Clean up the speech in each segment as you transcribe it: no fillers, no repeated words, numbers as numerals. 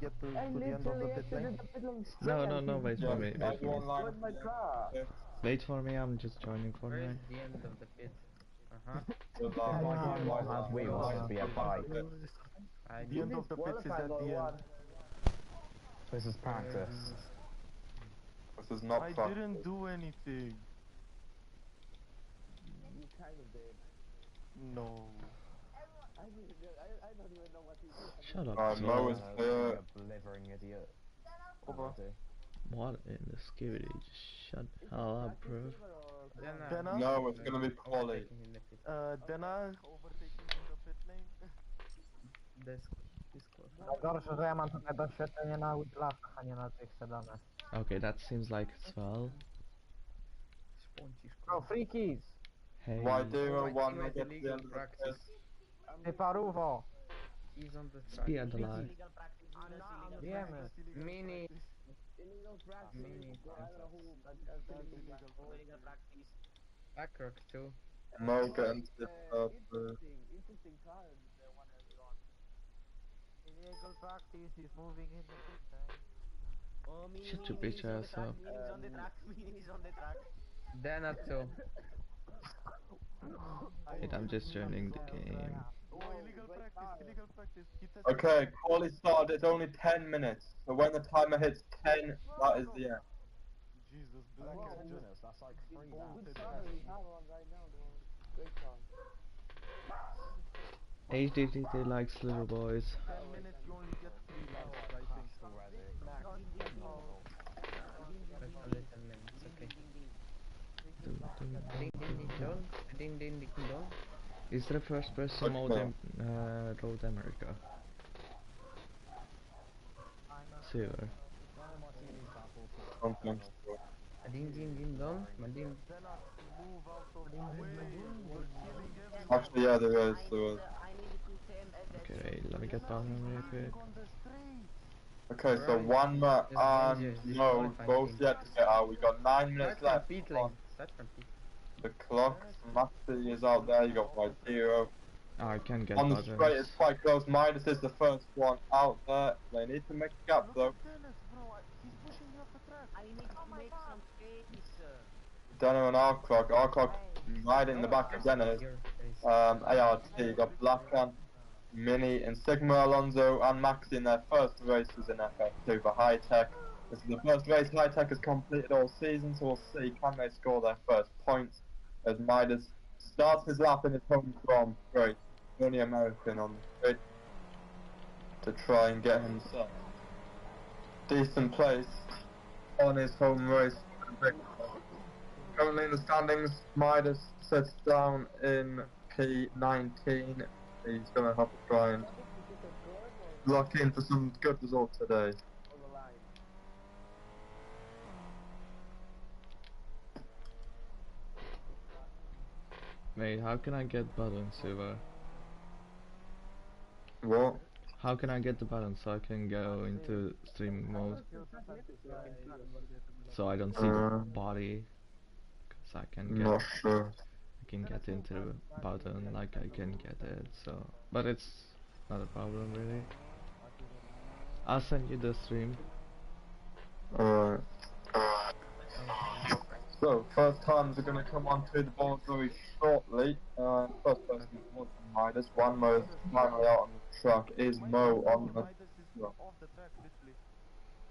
get to I the end of the literally pit lane? exited the pit lane straight No, no, and no, he wait for Yeah, me, just wait for me. everyone line destroyed up my the car. pit. Wait for me, I'm just joining for Where now. is the end of the pit? Uh-huh. The Yeah, line, yeah, the white yeah. line. We want to be a bike. I The Is end this of the pits is qualifying at or the end. what? This is practice. This is not I practice. didn't do anything. You kind of did. No. I don't even know what he did. Shut up, Mo Zola. is Being here. a blithering idiot. Over. Already. What in the skivity? Just shut the hell up, bro. Dana? No, it's gonna be quality. Overtaking in the pit. Dana overtaking in the pit lane. Disqualified. Najgorsze, że ja mam tutaj doświadczenie na Whiplashach, a nie na tych sedanach. Okay, that seems like it's well. Bro, free keys! Hey, White Demo, My one teammate minute at the illegal end of the practice. pit. Ty parówo! He's on the track. spierdalaj. Wiemy. Mini. Illegal practice. Mini. I don't know who, but illegal practice. Backrock too. Mo getting to Interesting car, the one that you're on. Illegal practice is moving in the pit lane. Oh, Mini, Shut your bitch ass up. Mini's on the track. Mini's on the track. Dana too. Wait, I'm just joining the game. Oh, illegal practice, illegal practice. He tested Okay, back. quali started, it's only 10 minutes. So when the timer hits 10, that is the end. Jesus, Oh Black my has just goodness, that's like 3 Good laps. car we have on right now, though. Great car. HDTT likes little boys. 10 minutes, you only get 3 laps, I think. Passed already. That's only 10 minutes. Okay. Dun, dun, Ding ding ding dong. Ding ding ding dong. Is there a first person mode in Road America? Silver. Don't think so. Ding ding ding dong. Ding. Dana, move out of the way. We're killing everyone. Actually, yeah, there is. Okay, wait, let me get down real quick. On the straight. Okay, so Right. one more It's and dangerous, no, disqualifying both team. yet to get out. We got 9 Start minutes from left pit on lane. Start from pit. the clock. Maxi is out there. You got White Hero. Oh, I can get On the buttons. straight, it's quite close. Midas is the first one out there. They need to make a gap Look though. at Dennis, bro. He's pushing me off the track. I need to make some space. Deno and Arclock. Arclock right in the back of Dennis. Your face. ART, you got Blackan, Mini, and Sigma, Alonso, and Maxi in their first races in FF2 for High Tech. This is the first race High Tech has completed all season, so we'll see can they score their first points as Midas starts his lap in his home Grand Prix, the only American on the grid, to try and get himself decent place on his home race. Currently in the standings, Midas sits down in P19. He's going to have to try and lock in for some good results today. Wait, how can I get buttons, Silver? What? How can I get the buttons so I can go into stream mode? So I don't see the body. Cause I can Not get, sure. I can get into the button like I can get it. So, but it's not a problem really. I'll send you the stream. Alright. So, first times are going to come onto the board very shortly. First person is Midas. One more finally out on the track is Mo on the Midas is off the track, literally.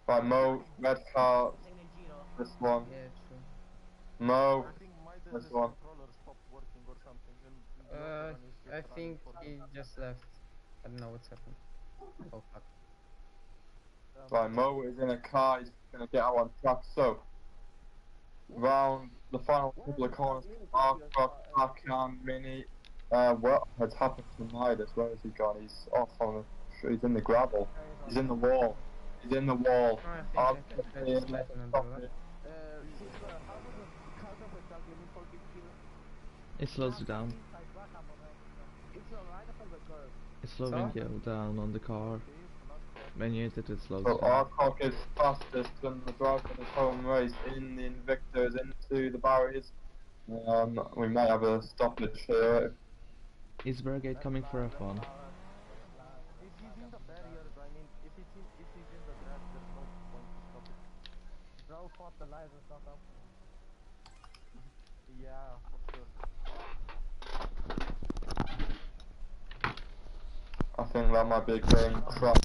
by Mo, red car, this one. Yeah, true. Mo, I think this Midas' one. controller stopped working or something. And the other one is just I running think for he just left. I don't know what's happened. Oh fuck. Right, Mo is in a car, he's going to get out on track. So, round the final couple of corners, Arcroft, Blackhand, Mini. What has happened to Midas? Where has he gone? He's off on the. He's in the gravel. He's in the wall. He's in the wall. I think I just left another lap. It slows you down. It's slowing you down on the car. When you hit it, it slows So you down. Arcock is fastest and the driver in his home race in the Invictus into the barriers. We might have a stoppage here. Is Burgate coming for F1? If he's in the barriers, I mean, if he's I'll put the license not up. Yeah, for sure. I think that might be a game crash.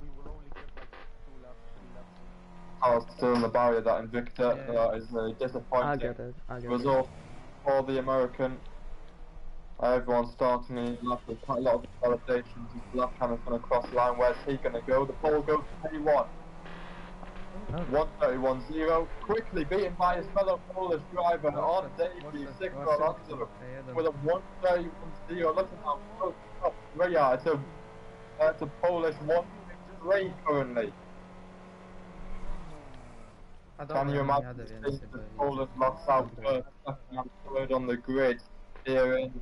We will only get like 2 laps, 3 laps. I was still in the barrier that Invicta. Yeah. That is very I disappointing get it. I get it. result for the American. Everyone's starting in lap with quite a lot of validations. His lap camera's going to cross the line. Where's he going to go? The pole goes to P1. 1:31.0. Quickly beaten by his fellow Polish driver on debut, Sigma Alonso. With a 1:31.0. Look at how close up we are. It's a Polish 1:3 currently. A Can you dobra, imagine jadę the więcej, bo Polish lost out first, second and third on the grid here in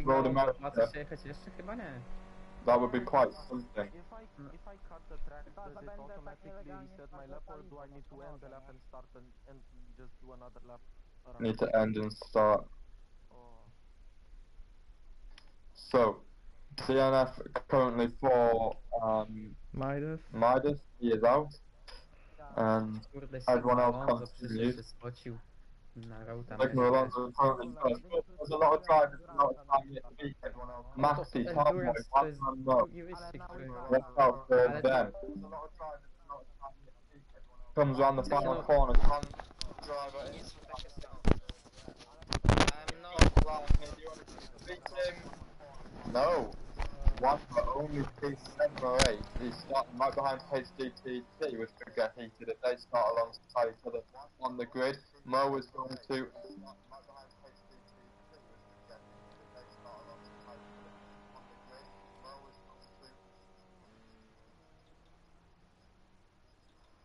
Road America? Opłaca się jechać jeszcze? Chyba nie. That would be quite something. If I cut the track, does it automatically reset my lap, or do I need to end the lap and start and just do another lap around? Need to end and start. Oh. So, DNF currently for Midas. Midas, he is out. And Kurde, everyone Sigma else Alonso przyszedł, continues. się spocił na Road Sigma America. Alonso currently first. There's a lot of drivers, a lot of time yet to beat him. Maxi, Tomboy, Endurance to jest Batman, no. drugi wyścig, który... Watch out for Ale them. Comes around the final No. corner. Can driver Nie są takie same. No, beat him? No. One but only P7 or 8. He's starting right behind HDTT, which could get heated if they start alongside each other on the grid. Mo is going to.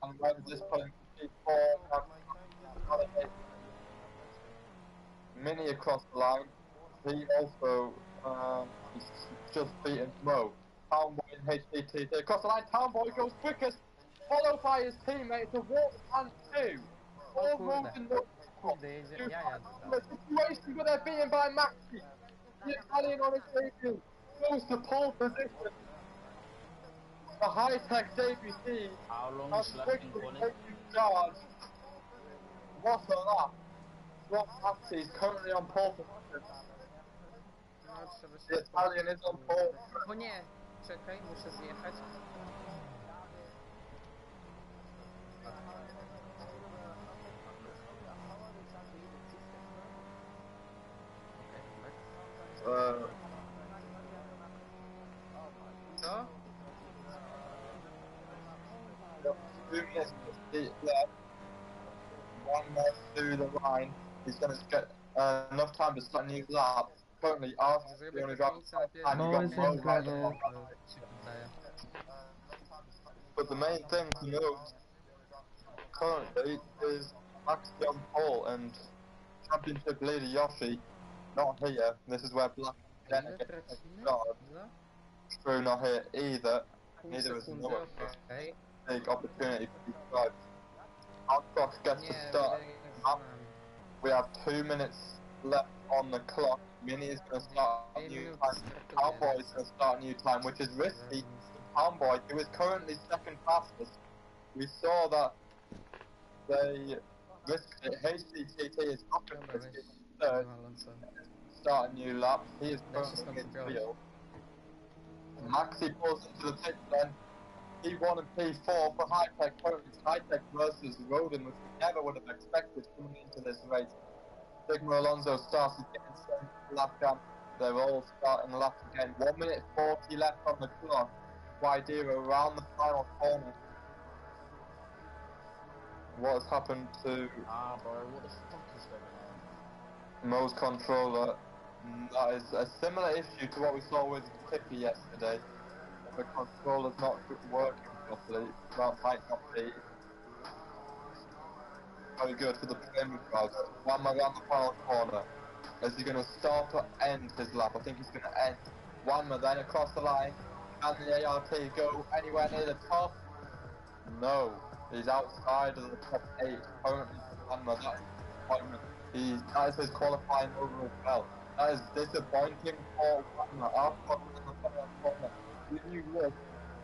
And when this point, P4 Mini across the line. He also he's just beaten Mo. Townboy and HDT across the line. Townboy goes quickest, followed by his teammate to walk and 2. All moves in the kurde, jedzie... Ja jadę the dalej. situation, but they're beaten by Maxi. The Italian on his debut goes to pole position. The high-tech JBC How long has is left in quickly quality? taken charge. What a lap. Rob Maxi is currently on pole position. No, trzeba The się... Italian is on pole. O nie! Czekaj, muszę zjechać. Co? 2 minutes left. 1 more through the line. He's going to get enough time to start a new lap. Currently, after the only driver time, Mo you've is got in Mo right trouble. along. Się wydaje. But the main thing to note currently is Maxi on pole and championship leader Yoshi not here. This is where Black Ile Denner gets tracimy? started. Za True not here either. pół Neither is sekundy, Noah. okej. Big opportunity for these drivers. Alcock gets Nie, to start. wydaje mi się, że We have 2 minutes left on the clock. Mini is going to start a new time. Cowboy is going to start a new time, which is risky. Cowboy, who is currently second fastest. We saw that they risked it. HCTT is not going to Dobra, risk it. weź Third, Alonso. start a new lap. He is Daj się currently in skoncentrować. field. Maxi pulls into the pit then. P1 and P4 for High-Tech. Currently it's High-Tech versus Roden, which we never would have expected coming into this race. Sigma Alonso starts again, second lap gap. They're all starting laps again. 1 minute 40 left on the clock. Guidera around the final corner. What has happened to Ah, bro, what the fuck is going on? Mo's controller? That is a similar issue to what we saw with Tippy yesterday. the controller's not working properly. That might not be very good for the Premier driver. One man around the final corner. Is he going to start or end his lap? I think he's going to end. One man then across the line. Can the ART go anywhere near the top? No. He's outside of the top 8. Currently, one man. That is disappointment. That is his qualifying overall well. That is disappointing for one man. Our car is in the final corner. You would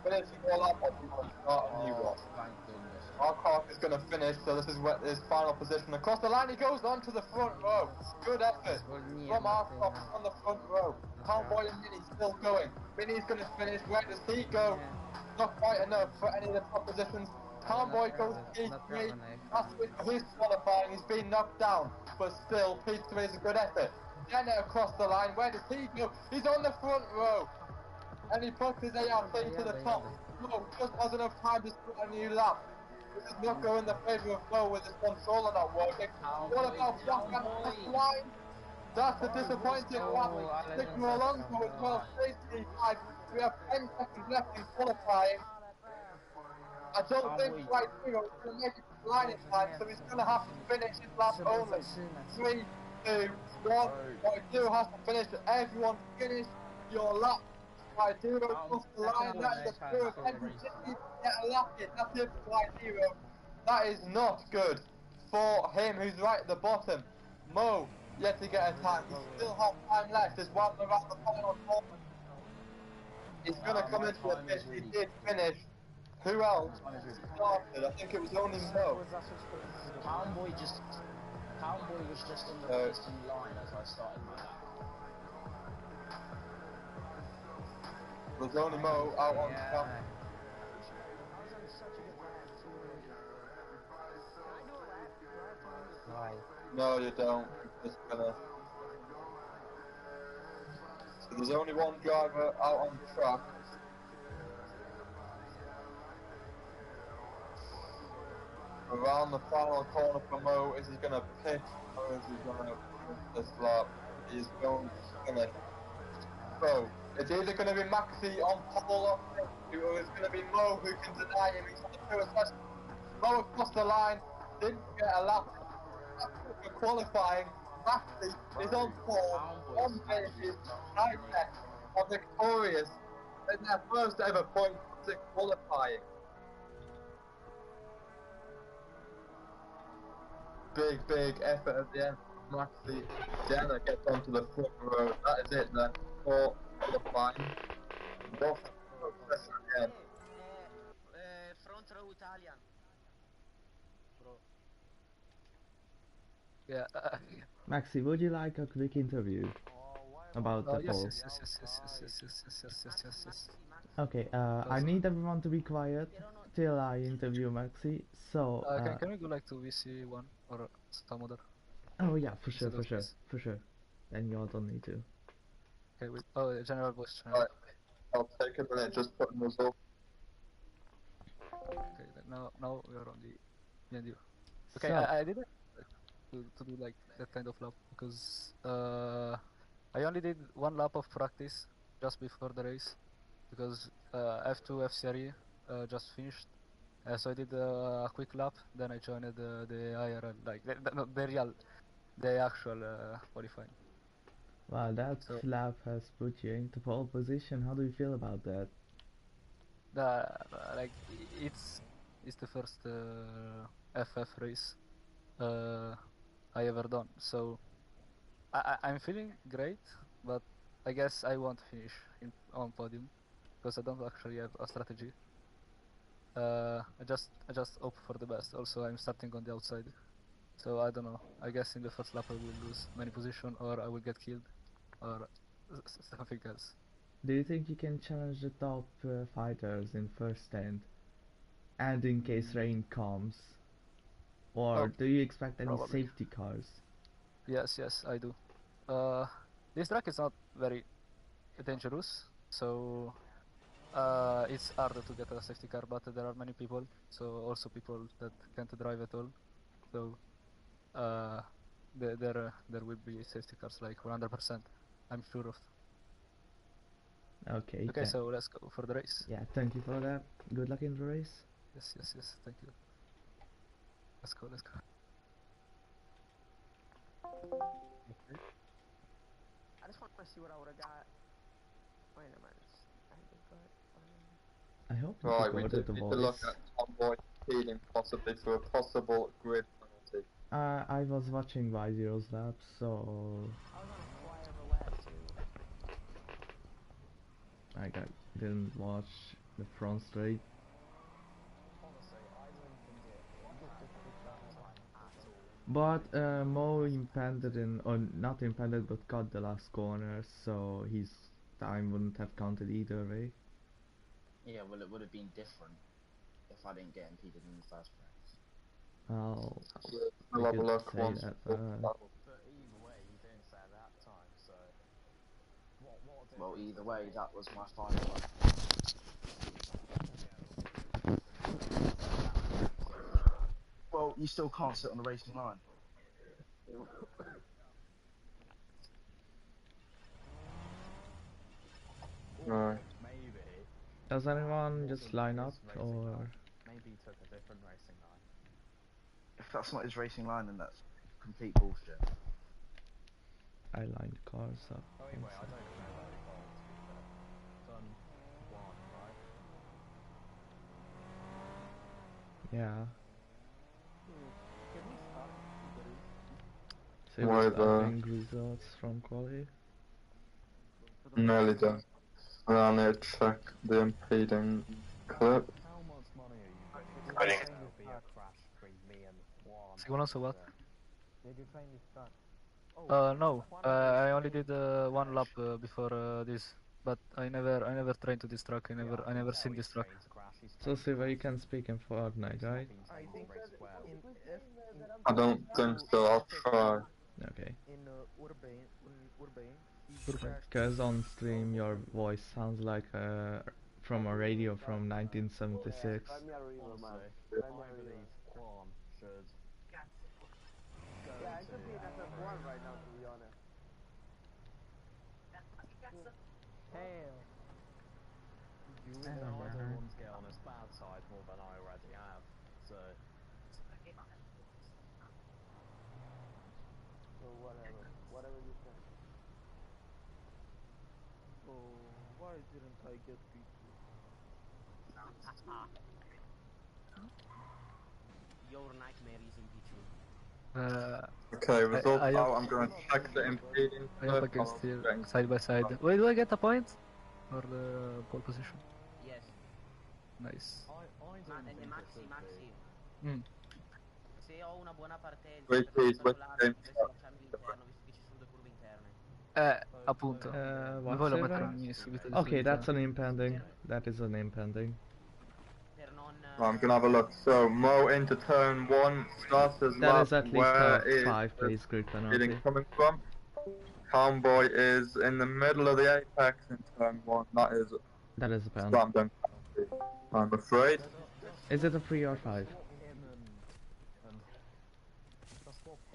finish your lap or you want to start a new one? Thank goodness. Our car is going to finish, so this is his final position. Across the line, he goes on to the front row. Good effort from Arcroft on the front row. Cowboy and Minnie still going. Minnie's going to finish. Where does he go? Not quite enough for any of the top positions. Cowboy goes P3. That's his qualifying. He's been knocked down, but still, P3 is a good effort. Jenna across the line. Where does he go? He's on the front row. And he puts his ART to the top. No, just has enough time to start a new lap. This is not going in the favour of Mo with his controller not working. What about Black and line? That's a disappointing lap. Nico Alonso as well, safety 5. We have 10 seconds left in qualifying. I don't think White Hero is going to make it to the line in time, so he's going to have to finish his lap only. 3, 2, 1. White Hero has to finish. Everyone finish your lap. White Hero across the line. That is the pure attention. Get a lap in. That's it for White Hero. That is not good for him who's right at the bottom. Mo yet to get a time. He still has time left. There's one around the final corner. He's going to come into a pit. He did finish. Who else started? I think it was only Mo. Cowboy was just in the first in line as I started my lap. There's only Mo out on top. No, you don't. Just gonna. So there's only one driver out on track. Around the final corner for Mo, is he gonna pit or is he gonna finish this lap? He's going to finish. So it's either gonna be Maxi on pole or it's gonna be Mo who can deny him. He's on the pure session. Mo across the line, didn't get a lap. For qualifying, Maxi is on pole, on bases, high tech, are victorious in their first ever point to qualifying. Big effort at the end. Maxi Jenna gets onto the front row. That is it then for qualifying. What a session again. Front row Italian. Yeah. Maxi, would you like a quick interview about the poll? Yes. Okay, I need everyone to be quiet till I interview Maxi. So, Can we go like to VC1 or some other? oh yeah, for sure. Then you all don't need to. Okay, general voice channel. Right. I'll take a minute just putting this up. Okay, now we are on the end. Okay, So, I didn't to do like that kind of lap because I only did one lap of practice just before the race because F2 F3 just finished. So I did a quick lap, then I joined the IRL, like the actual qualifying. wow, that lap has put you into pole position. How do you feel about that? Like it's the first FF race I ever done, so I'm feeling great, but I guess I won't finish on podium because I don't actually have a strategy. I just hope for the best. Also, I'm starting on the outside, so I don't know. I guess in the first lap I will lose many position, or I will get killed, or something else. Do you think you can challenge the top fighters in first stand, and in case rain comes? Or do you expect any probably. safety cars? Yes, I do. This track is not very dangerous, so it's harder to get a safety car, but there are many people, so also people that can't drive at all. So there will be safety cars, like 100%. I'm sure of. Okay. Okay, so let's go for the race. Yeah, thank you for that. Good luck in the race. Yes, yes, yes. Thank you. Let's go. Let's go. I just want to see what I would have got. Wait a minute. I hope you Right, we recorded do the need to look voice. at Tomboy speeding possibly for a possible grid penalty. I was watching Vizero's lap, so I was on a flyover lap too. didn't watch the front straight. But Mo impended or not impended, but got the last corner, so his time wouldn't have counted either way. Yeah, well, it would have been different if I didn't get impeded in the first place. Well, We'll we have a could look say once. that, But either way, you didn't say that time, so Well, either way, that was my final one. Well, you still can't sit on the racing line. No. maybe. does anyone just line up, or Maybe he took a different racing line. If that's not his racing line, then that's complete bullshit. I lined cars up? Oh, anyway, I don't know where he bowled, to be fair. Done one, right? Yeah. Can we start the race? So Why we're the- starting results from quality. Nearly done. I need to check the impeding clip. How much money are you Did betting you that train there'll this be a start? crash between me and Juan? Segundo also what? Did you train this start? No. I only did one lap before this, but I never trained to this track. I never seen this track. So Siva, you can speak in Fortnite, right? I think I don't think so, I'll try. Okay. in Urban, Because on stream your voice sounds like from a radio from 1976. Honestly, I believe Juan should. Yeah, I could be in SF1 right now, to be honest. Hell. I don't want to get on his bad side more than I already have, so. So whatever you say. Oh, why didn't I get P2? Your nightmare is in P2. Okay, results I out. I'm going to check the impeding I hope I clip. can I'm steer getting- side by side. Wait, do I get a point? For the pole position? Yes. Nice. I don't think it Maxi, should Maxi. Mm. Se ho una buona partenza Wait, per please, wait, calcolare, please. dovresti lasciarmi l'interno, visto che ci sono due curve interne. Appunto. What Poi lo server? metterò subito di Okay, that's solito. an impending. That is an impending. Per non... I'm gonna have a look. So Mo into turn one, starters That lap. is at least Where a is 5 the place grid speeding penalty. coming from? Cowboy is in the middle of the apex in turn one. That is That is a pen. slam dunk. I'm afraid. Is it a 3 or 5?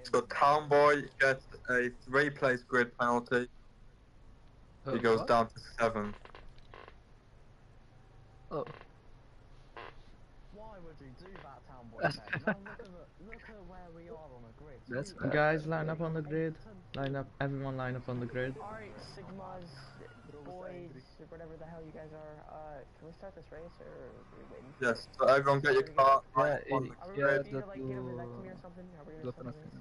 So Cowboy gets a 3-place grid penalty. He goes What? down to 7. Oh. Why would you do that, Townboy? Now look at where we are on the grid. That's You- bad. Guys, line up on the grid. Line up. Everyone line up on the grid. Alright, Sigmas, boys, whatever the hell you guys are, can we start this race or are we waiting? Yes, so everyone get your car Yeah, on the Are we yeah, gonna that like get a will- vasectomy or something? Are we gonna Got start nothing.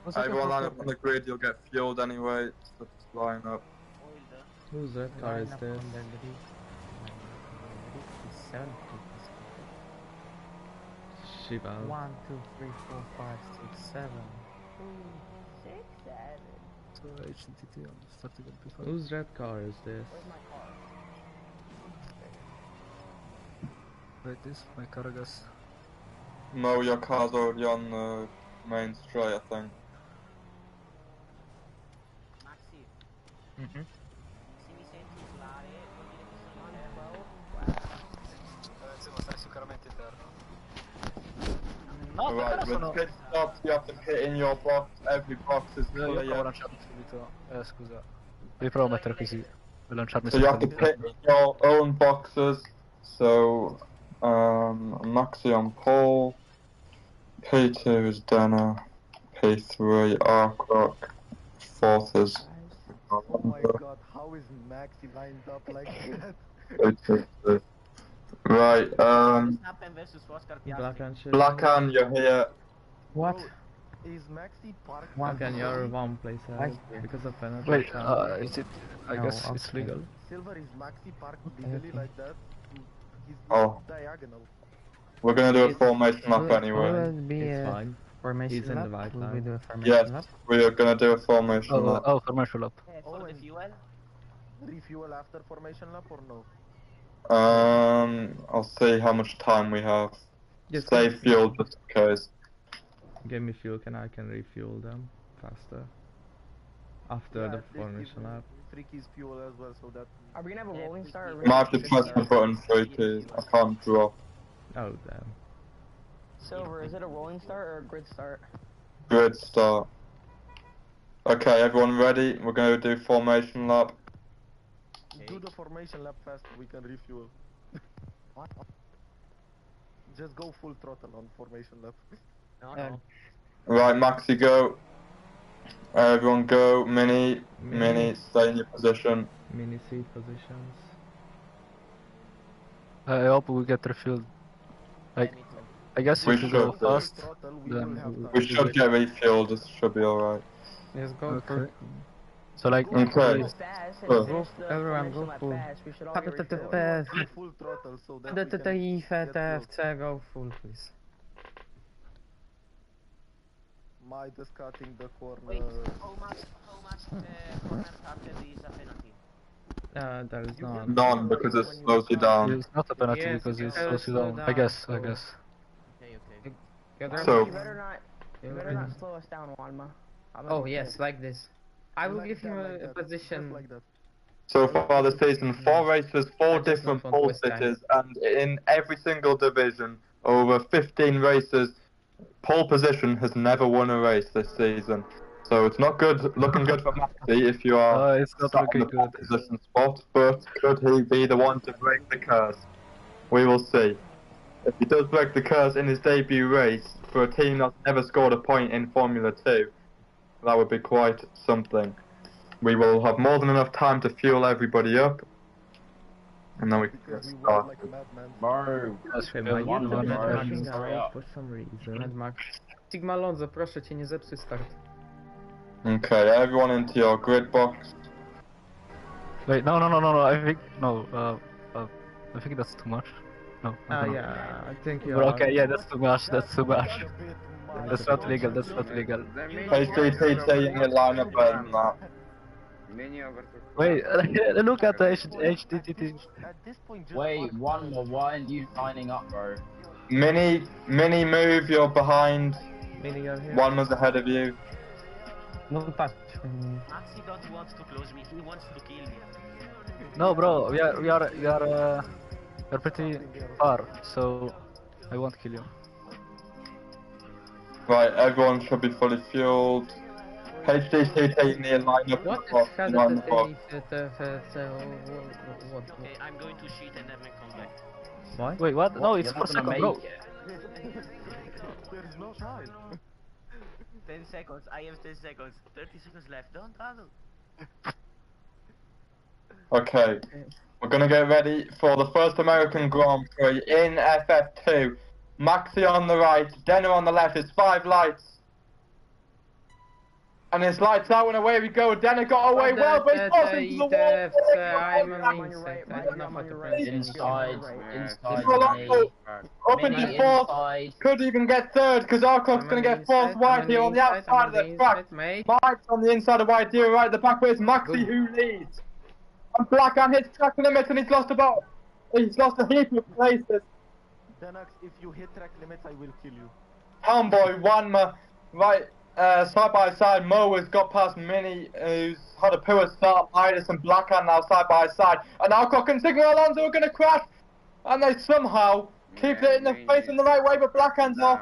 this? Everyone line up on the grid, you'll get fueled anyway, so just line up. Whose red car is this? Shiba. 1, 2, 3, 4, 5, 6, 7. 6, 7. So HTTT started before. Whose red car is this? Where's my car? Wait, this my Cargas. Mo, your car's already on the main straight, I think. Maxi, Mm-hmm. se mi senti urlare vuol dire che sono interno. Insomma, stai sicuramente interno. No, Alright, perché with sono... pit stops, you have to hit in your box. Every box is Io clear. avevo lanciato subito. Scusa. Riprovo a mettere così. Voglio lanciarmi So you have to pick your own boxes. So, Maxi on pole, P2 is Dana, P3 Arkrock, 4th is Oh my god, how is Maxi lined up like that? Right, Verstappen versus Oscar Black Piastri. and shit. Blackhand, you're here. What? Bro, is Maxi parked? Black and you're one place ahead Why? because of penalty. Wait, is it? I No, guess it's okay. legal. Silver, is Maxi parked legally okay. like that? He's Oh. diagonal. We're gonna do a It's- formation lap anyway. Will it be It's a fine. formation He's in the lap? white Will we line. do a formation Yes, lap? we are gonna do a formation lap. Oh, formation lap. For the fuel? Refuel after formation lap or no? I'll see how much time we have. Just Save fuel just in case. give me fuel, I can refuel them faster. After Yeah, the please formation give lap. Freaky's fuel as well, so that. Are we gonna have a rolling start? Or You might have to press the button 3 keys. I can't drop. Oh damn. Silver, is it a rolling start or a grid start? Grid start. Okay, everyone ready? We're gonna do formation lap. Do the formation lap fast, we can refuel. What? Just go full throttle on formation lap. No. Right, Maxi, go. Everyone go. Mini, stay in your position. Mini seat positions. I hope we get refueled. Like, I guess We if you go should. fast, Throttle, we then will have time. We should get refueled, this should be alright. Let's go Okay. for so like, Okay. Go fast and Go. finish the Everyone formation go lap full. fast. We should all Pa- get pa- pa- refueled. pa- Do full throttle so that The we can TTI get fuel. TFC, go full please. Midas cutting the corner. Wait, how much corner after is a penalty? There is You none. get- None, because it slows you down. it's not a penalty Yes, because it because slows you slow down. I down, guess, I so- guess. Okay, okay. Get So- You better not. You better not slow us down, Wanma. Oh yes, like this. I will Like give him that, a like that, position. Just like that. So far this season, 4 races, 4 I just different don't want pole waste time. sitters, and in every single division, over 15 races, pole position has never won a race this season. So it's not good, looking good for Maxi if you are It's not sat looking in the pole good. position spot, but could he be the one to break the curse? We will see. If he does break the curse in his debut race for a team that's never scored a point in Formula 2, that would be quite something. We will have more than enough time to fuel everybody up, and then we can Because we start. work like a madman. Bro, Yes, Okay, we my have one YouTube more is bar. crashing Hurry out up. for some reason. Mad Max. Sigma Alonso, proszę cię, nie zepsuj start. Okay, everyone into your grid box. Wait, no. I think I think that's too much. No. I don't know. Yeah, I think you're But okay, right. yeah, that's too much. That's too much. A bit much. That's not legal. That's not legal. HDTT in your lineup better than that. Wait, look at the HDTT. At this point, just wait, watch one more. Why aren't you lining up, bro? Mini, move, you're behind. Mini, you're here. One was ahead of you. Don't touch. Maxi don't want to close me, he wants to kill me. No, bro, we are pretty far, so I won't kill you. Right, everyone should be fully fueled. HDTT near lineup. What box, is lineup box. What? Okay, I'm going to cheat and then come back. Why? Wait, what? No, it's You're 4 not gonna seconds, make bro. it. There's no time. 10 seconds, I have 10 seconds. 30 seconds left, don't travel. Okay, we're gonna get ready for the first American Grand Prix in FF2. Maxi on the right, Denner on the left. It's 5 lights. And it's lights out and away we go. Denner got away well, but he's crossed into the wall. I'm a on main your set. right, I Mike, don't know I'm how on to your pronounce right. it. Inside, It's inside, Rolando Mini. up Mini into 4th. inside. Could even get 3rd because Arcock's I'm gonna on get the 4th inside, wide I'm here on the inside, outside of I'm the on track. inside, mate. Mike's on the inside of White Deer, right at the back where it's Maxi Good. who leads. And Blackhand hits track limits and he's lost a heap of places. Danax, if you hit track limits, I will kill you. Homeboy, Wanma, right, side by side, Mo has got past Mini, who's had a poor start, Midas and Blackhand now side by side. And Alcock and Sigma Alonso are going to crash. And they somehow keep it in the face in the right way, but Blackhand's off.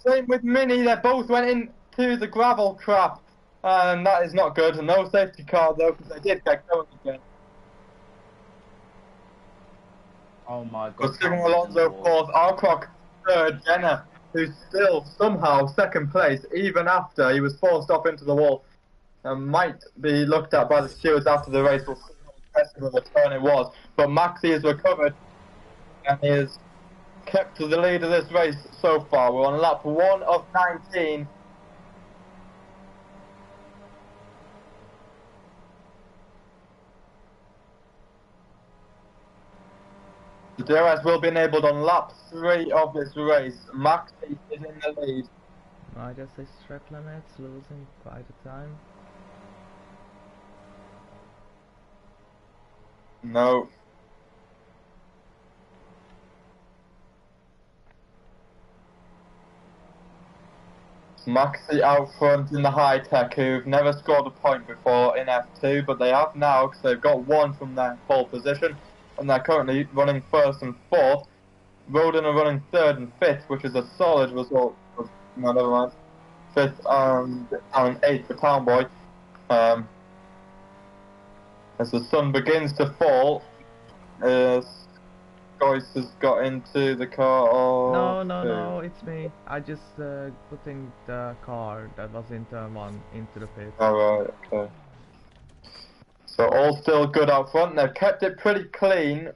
Same with Mini, they both went into the gravel trap. And that is not good. No safety car though, because they did get going again. Oh my god. But Sigma Alonso fourth, Alcock third, Jenner, who's still somehow second place, even after he was forced off into the wall, and might be looked at by the stewards after the race. We'll see how impressive of a turn it was. But Maxi has recovered and he has kept to the lead of this race so far. We're on lap 1 of 19. The DRS will be enabled on lap 3 of this race. Maxi is in the lead. Minus 6 track limits, losing quite a time. No. Maxi out front in the high tech, who've never scored a point before in F2, but they have now because they've got one from their pole position, and they're currently running first and fourth. Roden are running third and fifth, which is a solid result. No, never mind. Fifth and eighth for Town Boy. As the sun begins to fall, Joyce has got into the car. No, it's me. I just putting the car that was in turn 1 into the pit. Alright, okay. So all still good out front. They've kept it pretty clean,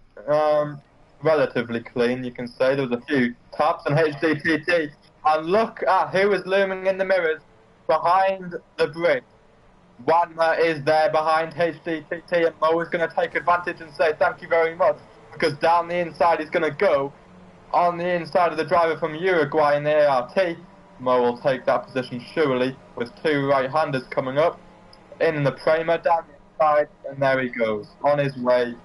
relatively clean, you can say. There was a few taps on HDTT. And look at who is looming in the mirrors behind the bridge. Wanma is there behind HDTT, and Mo is going to take advantage and say thank you very much, because down the inside he's going to go on the inside of the driver from Uruguay in the ART. Mo will take that position surely, with two right-handers coming up. In the Prema down the inside, and there he goes, on his way.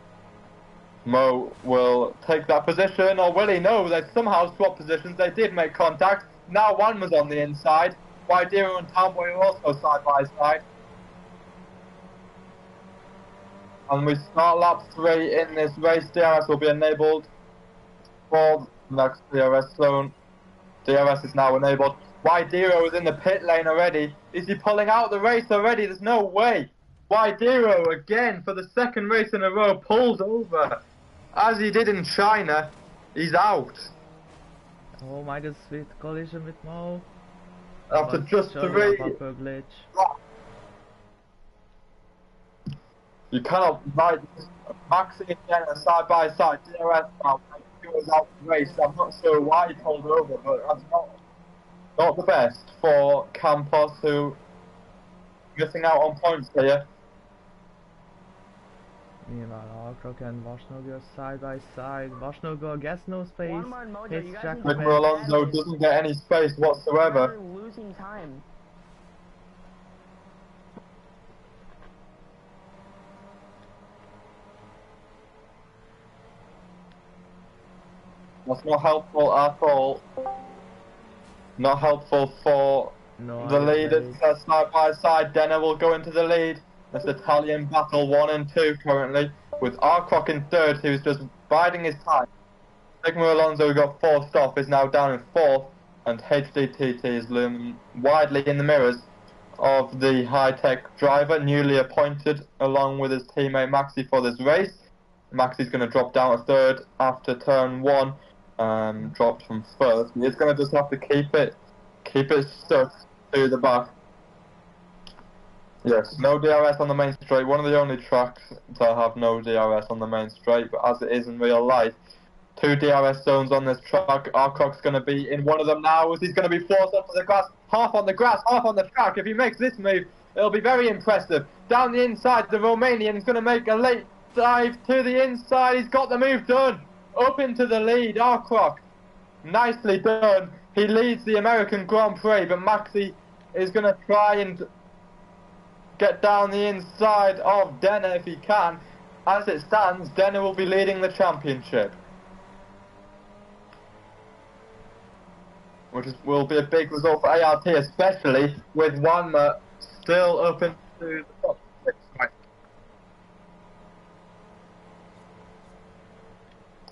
Mo will take that position, or will he? No, they somehow swapped positions. They did make contact. Now one was on the inside. Wydiro and Townboy are also side by side. And we start lap 3 in this race. DRS will be enabled for the next DRS zone. DRS is now enabled. Wydiro is in the pit lane already. Is he pulling out the race already? There's no way. Wydiro again for the second race in a row pulls over. As he did in China, he's out. Oh, Midas with collision with Mo. After just 3. Glitch. You cannot ride Maxi and Jenna side by side. DRS now goes out the race. I'm not sure why he pulled over, but that's not the best for Campos, who missing out on points here. Meanwhile, Alcock and Vashnogo side by side. Vashnogo gets no space. Sigma Alonso doesn't get any space whatsoever. Losing time. That's not helpful at all. Not helpful for the leaders. Side by side, Denner will go into the lead. That's Italian battle 1 and 2 currently, with Arcock in third, who's just biding his time. Sigma Alonso, who got forced off, is now down in fourth, and HDTT is looming widely in the mirrors of the high-tech driver, newly appointed, along with his teammate Maxi for this race. Maxi's going to drop down to third after turn 1. Dropped from first. He's going to just have to keep it stuck to the back. Yes, no DRS on the main straight. One of the only tracks to have no DRS on the main straight, but as it is in real life, 2 DRS zones on this track. Arcock's going to be in one of them now, as he's going to be forced onto the grass. Half on the grass, half on the track. If he makes this move, it'll be very impressive. Down the inside, the Romanian is going to make a late dive to the inside. He's got the move done. Up into the lead, Arcock. Nicely done. He leads the American Grand Prix, but Maxi is going to try and get down the inside of Denner if he can. As it stands, Denner will be leading the championship, which will be a big result for ART, especially with Wanma still up into the top 6 right.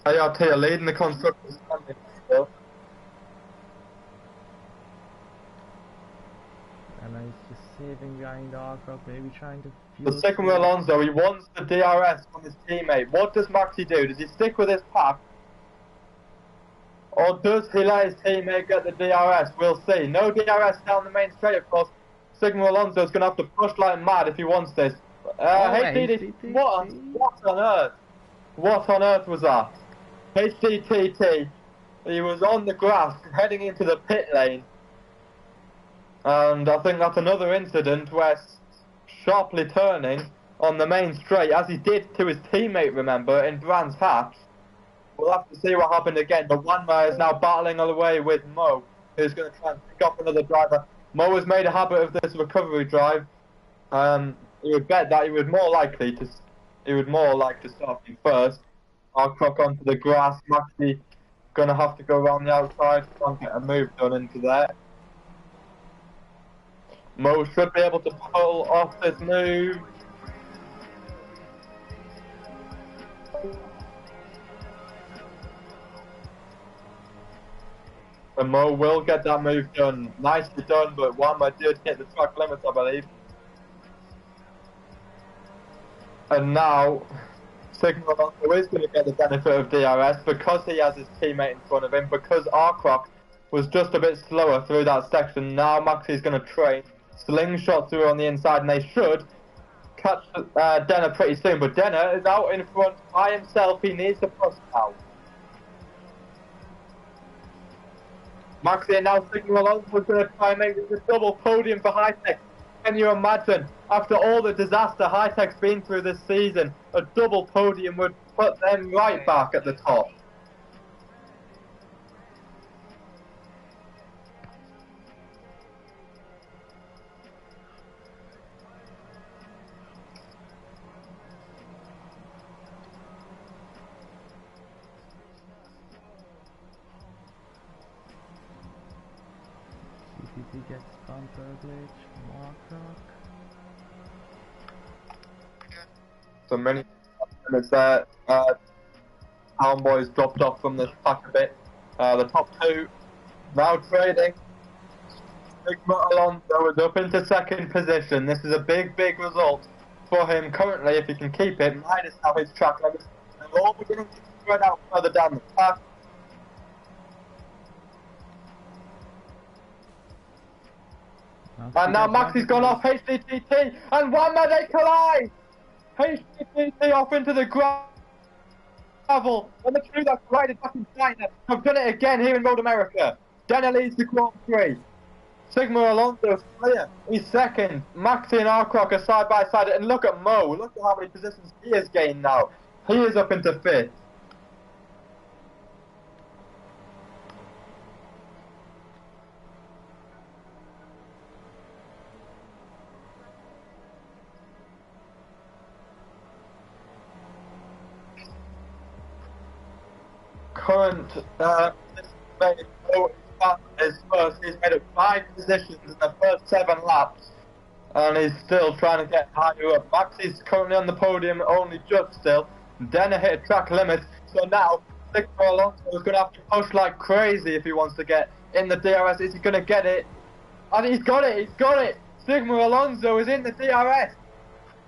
ART are leading the constructors still. And I just saving behind Arcroc, maybe trying to The fuse Sigma Alonso, he wants the DRS from his teammate. What does Maxi do? Does he stick with his path? Or does he let his teammate get the DRS? We'll see. No DRS down the main straight, of course. Sigma Alonso is going to have to push like mad if he wants this. Hey, DD, what on earth? What on earth was that? HDTT, he was on the grass heading into the pit lane. And I think that's another incident where sharply turning on the main straight, as he did to his teammate, remember, in Brands Hatch. We'll have to see what happened again, but Wanma is now battling all the way with Mo, who's going to try and pick up another driver. Mo has made a habit of this recovery drive. You would bet that he would more likely to start him first. Arcroc onto the grass. Maxi gonna have to go around the outside, try and get a move done into there. Mo should be able to pull off this move. And Mo will get that move done. Nicely done, but Wanma did hit the track limits, I believe. And now, Sigma Alonso is going to get the benefit of DRS because he has his teammate in front of him, because Arcroc was just a bit slower through that section. Now Maxi's going to train, slingshot through on the inside, and they should catch Denner pretty soon. But Denner is out in front by himself, he needs to push now. Maxi and now Sigma Alonso is going to try and make this a double podium for Hi-Tech. Can you imagine, after all the disaster Hi-Tech's been through this season, a double podium would put them right back at the top. CCT gets bumper glitch, Arcroc. So many minutes there. Town Boys dropped off from this pack a bit. The top two now trading. Sigma Alonso is up into second position. This is a big result for him currently. If he can keep it, minus now his track limits. They're all beginning to spread out further down the path. And now Maxi's gone off HDTT, and Wanma, they collide! HDTT off into the gravel, and the two that collided back in China have done it again here in Road America. Denner leads the Grand Prix. Sigma Alonso is clear, he's second. Maxi and Arcroc are side by side, and look at Mo, look at how many positions he has gained now. He is up into fifth. Current is first. He's made it 5 positions in the first 7 laps, and he's still trying to get higher up. Maxi's currently on the podium, only just still. Denner hit a track limit, so now Sigma Alonso is going to have to push like crazy if he wants to get in the DRS. Is he going to get it? And he's got it, he's got it! Sigma Alonso is in the DRS!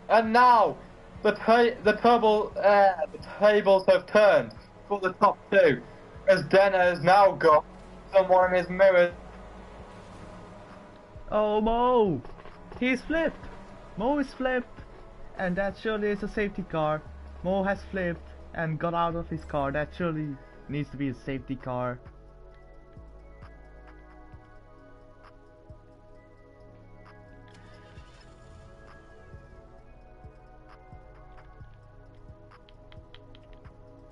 And now, the tables have turned for the top two, as Denner has now got someone in his mirror. Oh, Mo! He's flipped! Mo is flipped! And that surely is a safety car. Mo has flipped and got out of his car. That surely needs to be a safety car.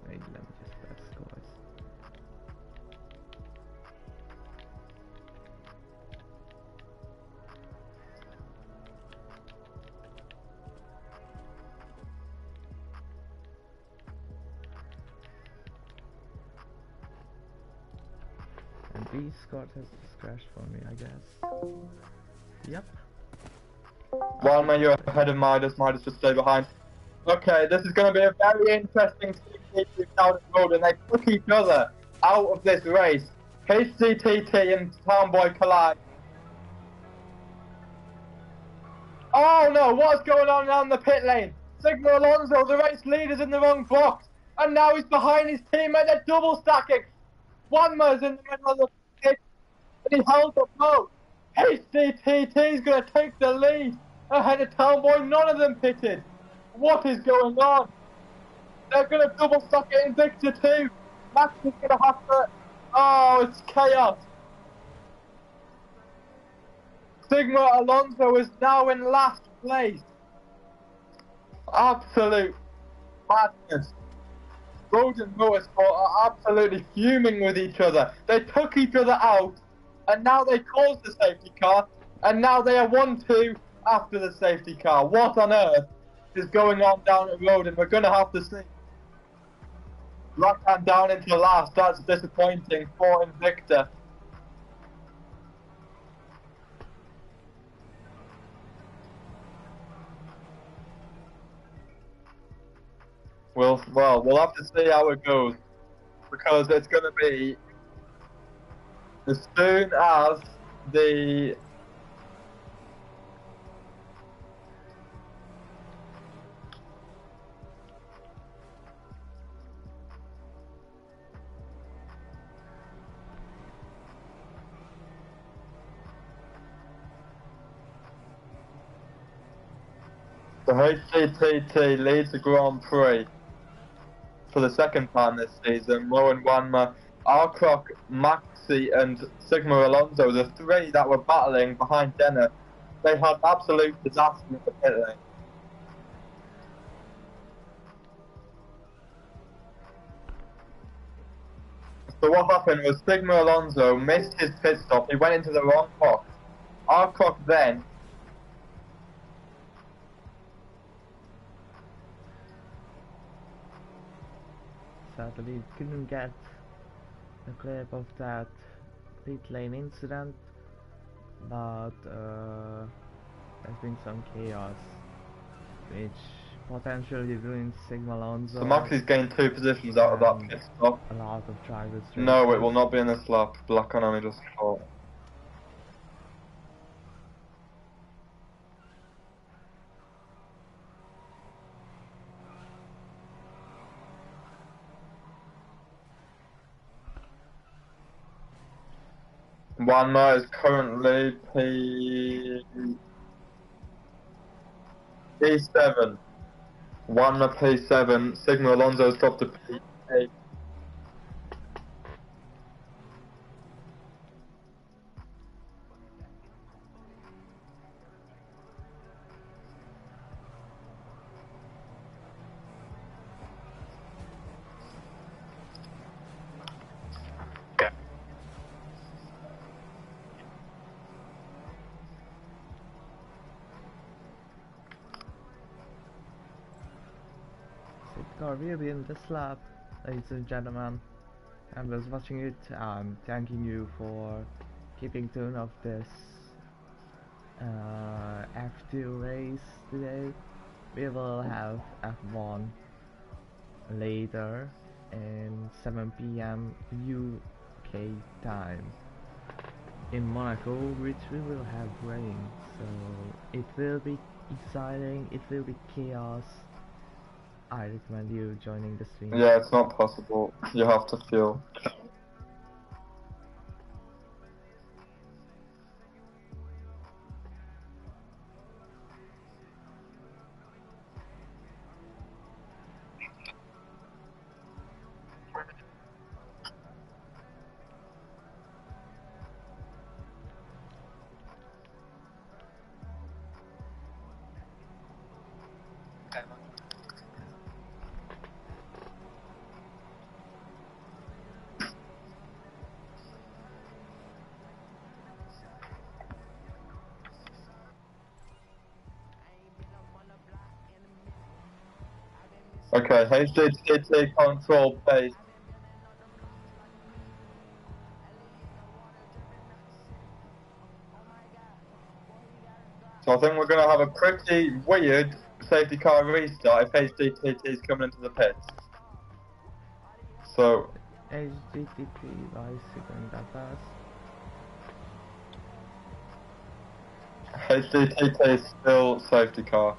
Wait, let me just press scores. And B Scott has just crashed for me, I guess. Yep. Wanma, you're ahead of Midas. Midas just stay behind. Okay, this is going to be a very interesting CCT down the road, and they took each other out of this race. HCTT and Townboy collide. Oh no, what's going on down the pit lane? Sigma Alonso, the race leader's in the wrong box. And now he's behind his teammate, they're double stacking. Wanma's in the middle of the pit. And he held the boat. HDTT is going to take the lead ahead of Townboy. None of them pitted. What is going on? They're going to double stack it in Victor too. Max is going to have to... Oh, it's chaos. Sigma Alonso is now in last place. Absolute madness. Rodent Motorsport are absolutely fuming with each other. They took each other out, and now they caused the safety car, and now they are 1-2 after the safety car. What on earth is going on down the road? And we're going to have to see. Rockhand down into last. That's disappointing for Invicta. Well, we'll have to see how it goes, because it's going to be as soon as the HCTT leads the Grand Prix for the second time this season. Rowan Wanma, Alcroc, Maxi and Sigma Alonso, the three that were battling behind Denner, they had absolute disaster in the pit lane. So what happened was Sigma Alonso missed his pit stop, he went into the wrong box. Alcroc then sadly couldn't get a clip of that pit lane incident, but there's been some chaos which potentially ruins Sigma Alonso. So Maxi's gained 2 positions out of that pit stop. A lot of drivers. No, it will not be in this lap. Black on only just caught. Wanma is currently P7. Wanma P7. Sigma Alonso's dropped to P8. Car will be in this lap, ladies and gentlemen. I was watching it. Thanking you for keeping tune of this F2 race today. We will have F1 later in 7 PM UK time in Monaco, which we will have rain, so it will be exciting, it will be chaos. I recommend you joining the stream. Yeah, it's not possible. You have to feel. Okay, HDTT control pace. So I think we're going to have a pretty weird safety car restart if HDTT is coming into the pits. So HDTT, why is it going that fast? HDTT is still safety car.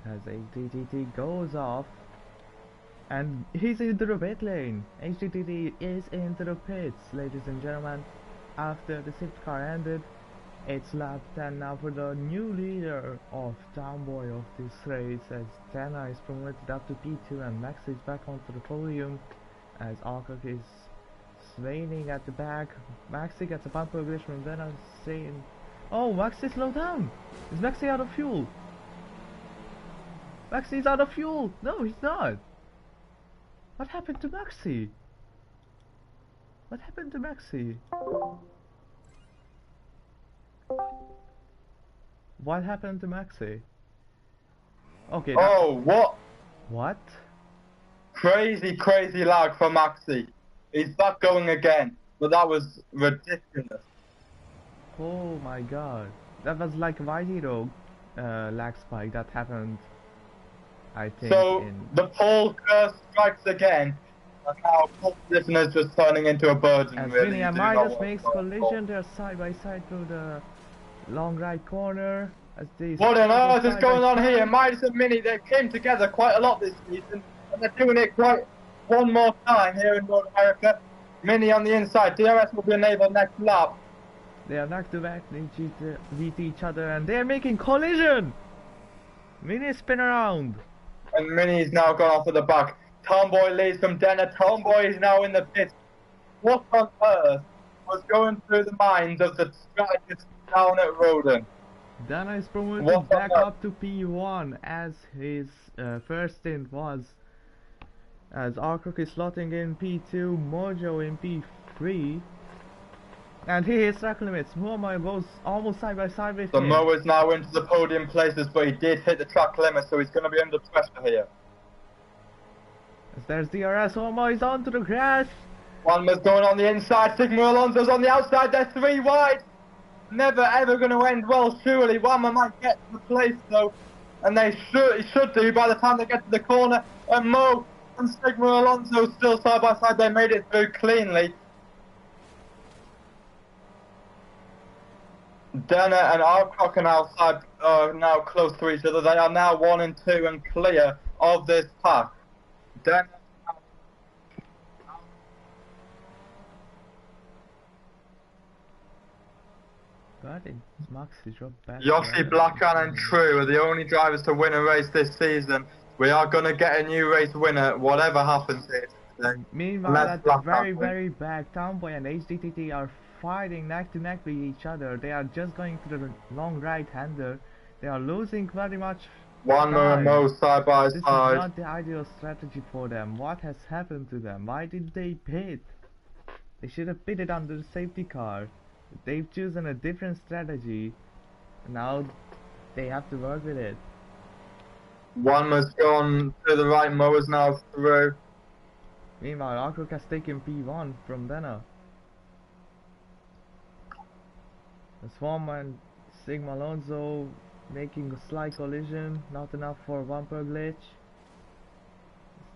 As HDTT goes off, and he's into the pit lane. HDTT is into the pits, ladies and gentlemen. After the safety car ended, it's lap 10 now for the new leader of Townboy of this race, as Dana is promoted up to P2 and Max is back onto the podium, as Alcock is swaying at the back. Maxi gets a bumper glitch from Dana saying, "Oh, Maxi, slow down! Is Maxi out of fuel? Maxi's out of fuel! No, he's not! What happened to Maxi? What happened to Maxi? What happened to Maxi? Okay. Oh, what? What? Crazy lag for Maxi. He's back going again, but that was ridiculous. Oh my god. That was like a Y0 lag spike that happened, I think. So, the pole curse strikes again, and now pole position is just turning into a burden, as really. Vinny and Midas makes collision, they're side by side through the long right corner. As they what on earth is going on here? Midas and Mini, they came together quite a lot this season, and they're doing it quite one more time here in North America. Mini on the inside, DRS will be enabled next lap. They are back to back, they beat each other, and they're making collision! Mini spin around! And Mini's now gone off at the back. Tomboy leads from Denner. Tomboy is now in the pit. What on earth was going through the minds of the strategists down at Roden? Dana is promoted back up to P1 as his first stint was. As Alcock is slotting in P2, Mojo in P3. And he hits track limits. Muhammad goes almost side by side with him. The Mo is now into the podium places, but he did hit the track limit, so he's going to be under pressure here. As there's DRS, Muhammad is onto the grass. One was going on the inside, Sigma Alonso's on the outside, they're 3 wide. Never ever going to end well, surely. Wama might get to the place though, and they should do by the time they get to the corner. And Mo and Sigma Alonso still side by side, they made it through cleanly. Denner and Alcock are now close to each other. They are now 1 and 2 and clear of this pack. Denner. God, it's Maxi dropped back. Yoshi, Blackan and True are the only drivers to win a race this season. We are going to get a new race winner, whatever happens here today. Meanwhile, at the very back, Townboy and HDTT are fighting neck to neck with each other. They are just going to the long right-hander. They are losing very much. One more and Mo side by side. This is not the ideal strategy for them. What has happened to them? Why did they pit? They should have pitted under the safety car. They've chosen a different strategy. Now they have to work with it. One was gone to the right, Mo is now through. Meanwhile, Alcock has taken P1 from Denner. The Swarm and Sigma Alonso making a slight collision, not enough for bumper glitch.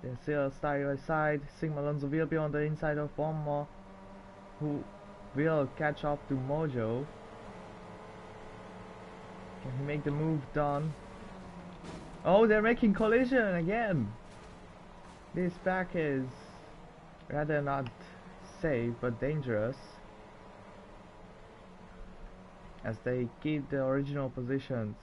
They're still side by side. Sigma Alonso will be on the inside of Bomba, who will catch up to Mojo. Can he make the move done? Oh, they're making collision again! This pack is rather not safe but dangerous, as they keep the original positions.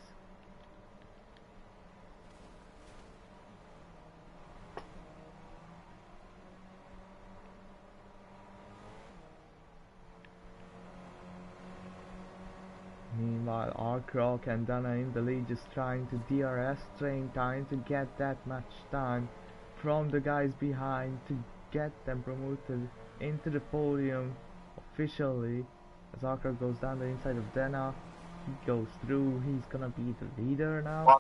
Meanwhile, Alcock and Dana in the lead, just trying to DRS train time to get that much time from the guys behind to get them promoted into the podium officially. As Alcock goes down the inside of Dana, he goes through, he's gonna be the leader now.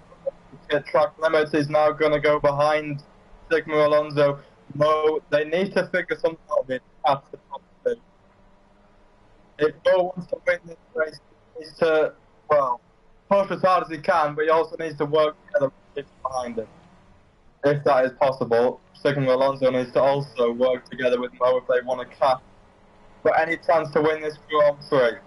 hit track limits. He's now going to go behind Sigma Alonso. Mo, they need to figure something out with at the top two. If Mo wants to win this race, he needs to, well, push as hard as he can, but he also needs to work together with people behind him. If that is possible, Sigma Alonso needs to also work together with Mo if they want to catch for any chance to win this Grand Prix.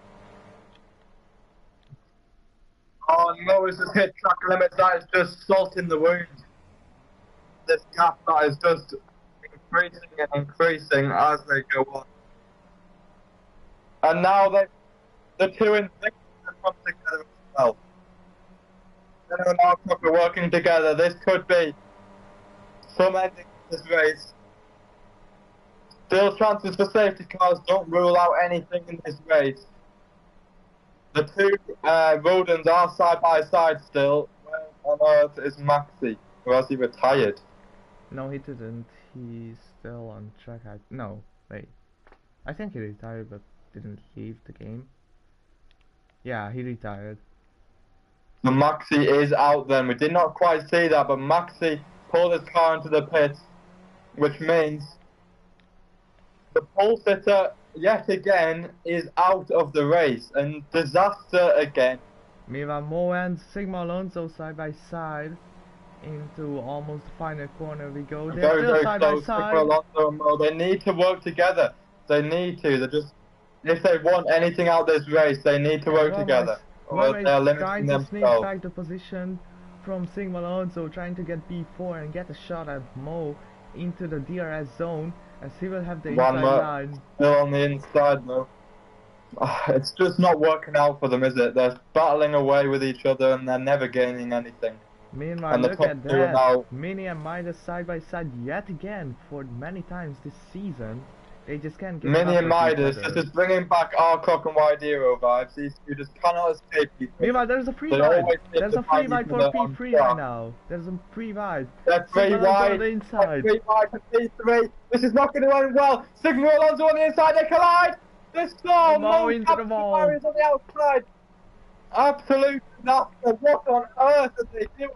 Oh, Mo has just hit track limits. That is just salt in the wound. This gap that is just increasing and increasing as they go on. And now the two in six have come together as well. Senna and Alcock are working together. This could be some ending to this race. Still chances for safety cars, don't rule out anything in this race. The two Rodens are side by side still. Where on earth is Maxi? Or has he retired? No, he didn't. He's still on track. No, wait. I think he retired but didn't leave the game. Yeah, he retired. So Maxi is out then. We did not quite see that, but Maxi pulled his car into the pits, which means the pole sitter yet again is out of the race, and disaster again. Meanwhile, Mo and Sigma Alonso side by side into almost the final corner we go. They're Very, still very side close. by side. Sigma Alonso and Mo, they need to work together. They need to. They're just, if they want anything out of this race, they need to work together. Or Whoever they're is trying limiting to sneak themselves. back the position from Sigma Alonso, trying to get B4 and get a shot at Mo into the DRS zone, as he will have the One inside more. line. Still on the inside, Mo. It's just not working out for them, is it? They're battling away with each other and they're never gaining anything. Meanwhile, And the look top at two are that. now- Mini and Midas side by side yet again for many times this season. They just can't get Mini and past each Midas, other. this is bringing back Alcock and Widero vibes. These two just cannot escape each other. Meanwhile, there's a free They ride. always hit There's the a free fight ride each for other on P3 track. right now. There's a free ride. They're free Sigma Alonso on wide. the inside. Free wide for P3. This is not going to end well. Sigma Alonso on the inside. They collide. This storm. Mo into the wall. Barriers on the outside. Absolute disaster. What on earth are they doing?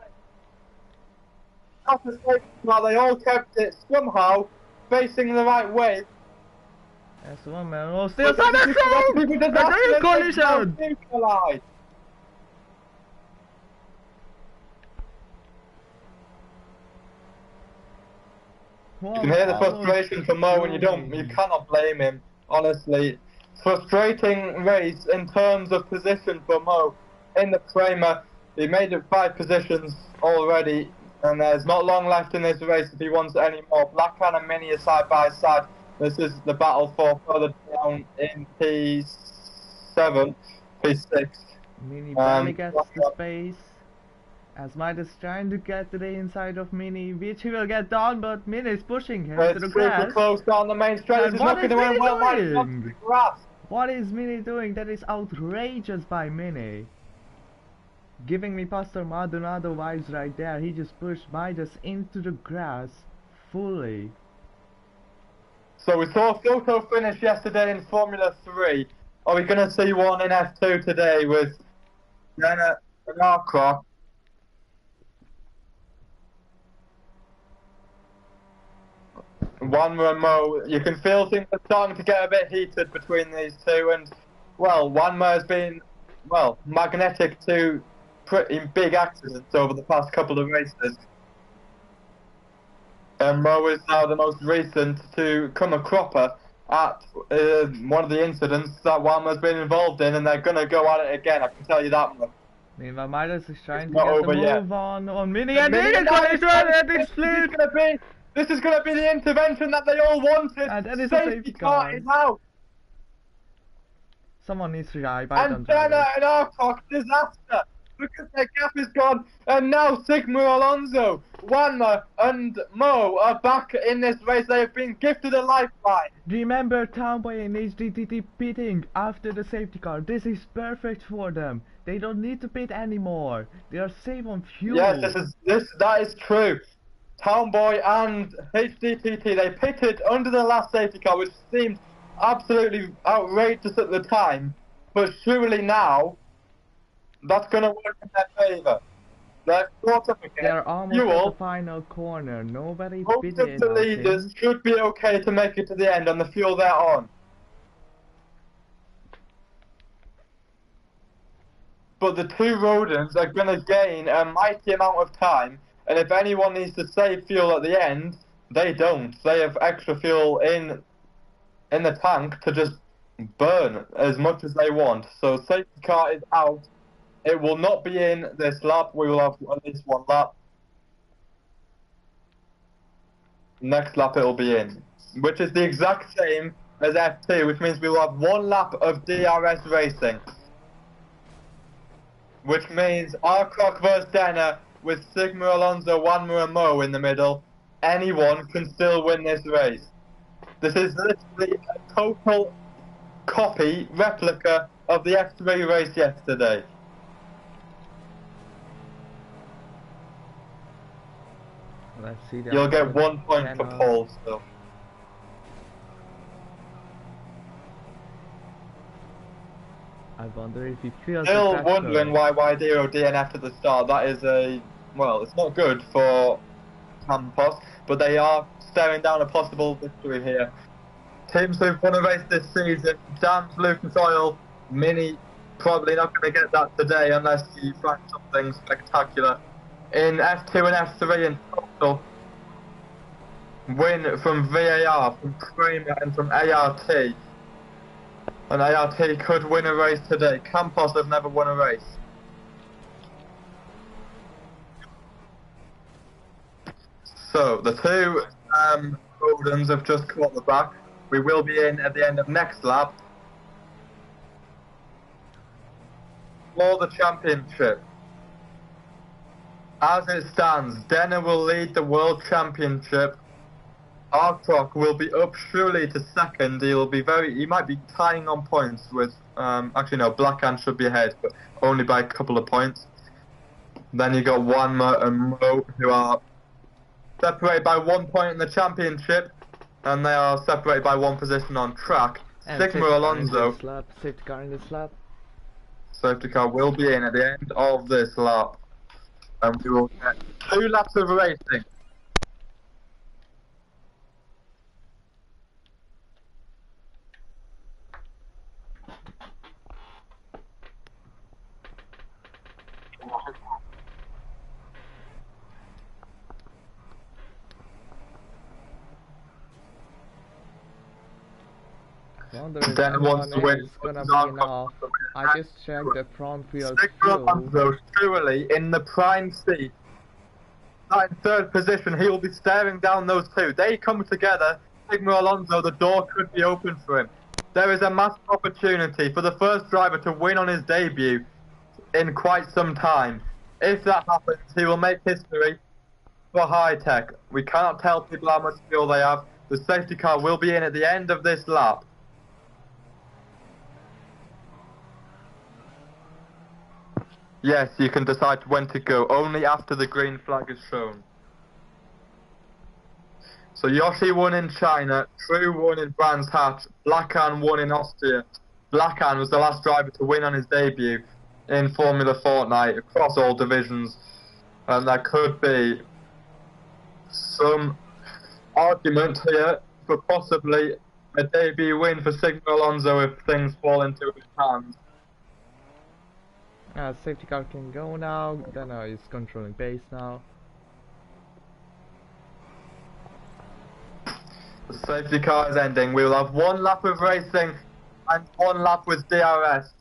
After safety car, they all kept it somehow facing the right way. That's one man. Oh, still But side by this is side! a disaster. Another collision! They collide. You can hear the frustration from Mo, and you cannot blame him. Honestly, frustrating race in terms of position for Mo in the Kramer. He made it 5 positions already, and there's not long left in this race if he wants any more. Blackhan and Mini are side by side. This is the battle for further down in P7, P6. Mini barely gets the space. As Midas trying to get to the inside of Mini, which he will get down, but Mini is pushing him to It's the super grass. close down the main straight. And This is what not is going to end Mini well. Midas doing? not to the grass. What is Mini doing? That is outrageous by Mini. Giving me Pastor Maldonado vibes right there. He just pushed Midas into the grass fully. So we saw a photo finish yesterday in Formula 3. Are we going to see one in F2 today with Senna and Alcock? Wanma and Mo, you can feel things are starting to get a bit heated between these two, and well, Wanma has been, well, magnetic to pretty big accidents over the past couple of races. And Mo is now the most recent to come a cropper at one of the incidents that Wanma's been involved in, and they're going to go at it again, I can tell you that much. Meanwhile, Midas is trying to not get the over yet. move on Mini, and Mini Mini now collision, and it's split! This is going to be the intervention that they all wanted. And that is a safety car. Is out. Someone needs to die, And Senna and Alcock, disaster. Because their gap is gone. And now Sigma Alonso, Wanma and Mo are back in this race. They have been gifted a lifeline. Remember Townboy and HDTT pitting after the safety car. This is perfect for them. They don't need to pit anymore. They are safe on fuel. Yes, that is true. Townboy and HDTT, they pitted under the last safety car, which seemed absolutely outrageous at the time. But surely now, that's going to work in their favour. They're caught up again. They're almost You at all, the final corner. Nobody most bid of it, the I leaders think. should be okay to make it to the end on the fuel they're on. But the two Rodents are going to gain a mighty amount of time, and if anyone needs to save fuel at the end, they don't. They have extra fuel in the tank to just burn as much as they want. So safety car is out. It will not be in this lap. We will have at least one lap. Next lap it will be in, which is the exact same as F2, which means we will have one lap of DRS racing. Which means Arcroc versus Denner with Sigma, Alonso, Wanma and Mo in the middle. Anyone can still win this race. This is literally a total copy, replica of the F3 race yesterday. Let's see the You'll get output. 1 point for Denner. pole still. I wonder if he feels Still the pressure. wondering why YDO DNF at the start. That is well, it's not good for Campos, but they are staring down a possible victory here. Teams who've won a race this season, Dams, Lucas Oil, Mini, probably not going to get that today unless you find something spectacular. In F2 and F3 in total, win from VAR, from Kramer and from ART. And ART could win a race today. Campos have never won a race. So, the two Goldens have just caught the back. We will be in at the end of next lap for the championship. As it stands, Denner will lead the World Championship. Arcroc will be up surely to second. He might be tying on points with, actually no, Blackhand should be ahead, but only by a couple of points. Then you got Wanma and Mo, who are separated by 1 point in the championship, and they are separated by 1 position on track. And Sigma Alonso, safety car in this lap. safety car will be in at the end of this lap, and we will get 2 laps of racing. Denner wants to win. Gonna be enough. I just checked the front wheel Sigma fuel. Alonso surely in the prime seat. Not in 3rd position, he will be staring down those two. They come together, Sigma Alonso, the door could be open for him. There is a massive opportunity for the first driver to win on his debut in quite some time. If that happens, he will make history for High Tech. We cannot tell people how much fuel they have. The safety car will be in at the end of this lap. Yes, you can decide when to go, only after the green flag is shown. So Yoshi won in China, True won in Brands Hatch, Blackhand won in Austria. Blackhand was the last driver to win on his debut in Formula Fortnite across all divisions. And there could be some argument here for possibly a debut win for Sigma Alonso if things fall into his hands. Safety car can go now. Denner is controlling pace now. The safety car is ending. We will have 1 lap of racing and 1 lap with DRS.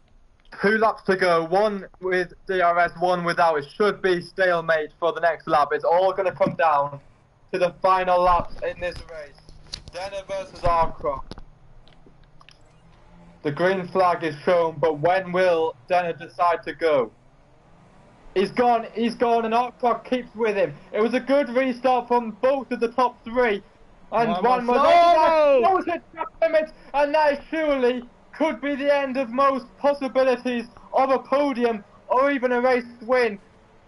2 laps to go, 1 with DRS, 1 without. It should be stalemate for the next lap. It's all going to come down to the final laps in this race. Denner versus Arcroc. The green flag is shown, but when will Denner decide to go? He's gone, and Arcroc keeps with him. It was a good restart from both of the top 3. And one more knows it limit, and that surely could be the end of most possibilities of a podium or even a race win.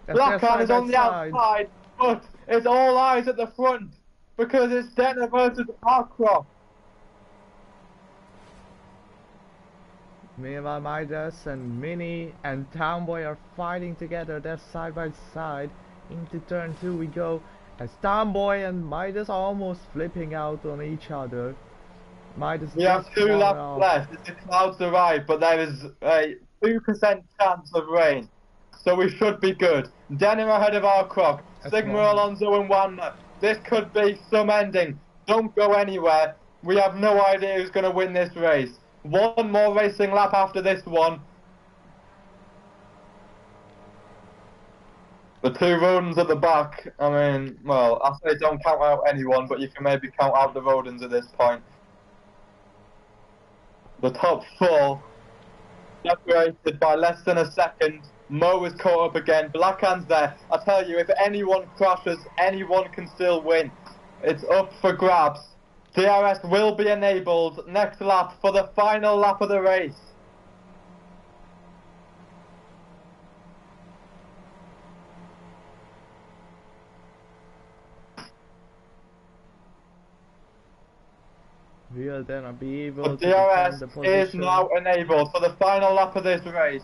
Blackhand is on the outside, but it's all eyes at the front because it's Denner versus Arcroc. Meanwhile, Midas and Mini and Townboy are fighting together. They're side by side. Into turn 2 we go. As Townboy and Midas are almost flipping out on each other. Midas We have just 2 won laps off. left as the clouds arrive, but there is a 2% chance of rain. So we should be good. Denner ahead of our Croc. That's Sigma one. Alonso in 1 lap. This could be some ending. Don't go anywhere. We have no idea who's going to win this race. 1 more racing lap after this one. The 2 rodents at the back, I mean, well, I say don't count out anyone, but you can maybe count out the rodents at this point. The top 4 separated by less than a second. Mo is caught up again. Blackhand's there. I tell you, if anyone crashes, anyone can still win. It's up for grabs. DRS will be enabled next lap for the final lap of the race. Will then be able The to defend DRS the is position. now enabled for the final lap of this race.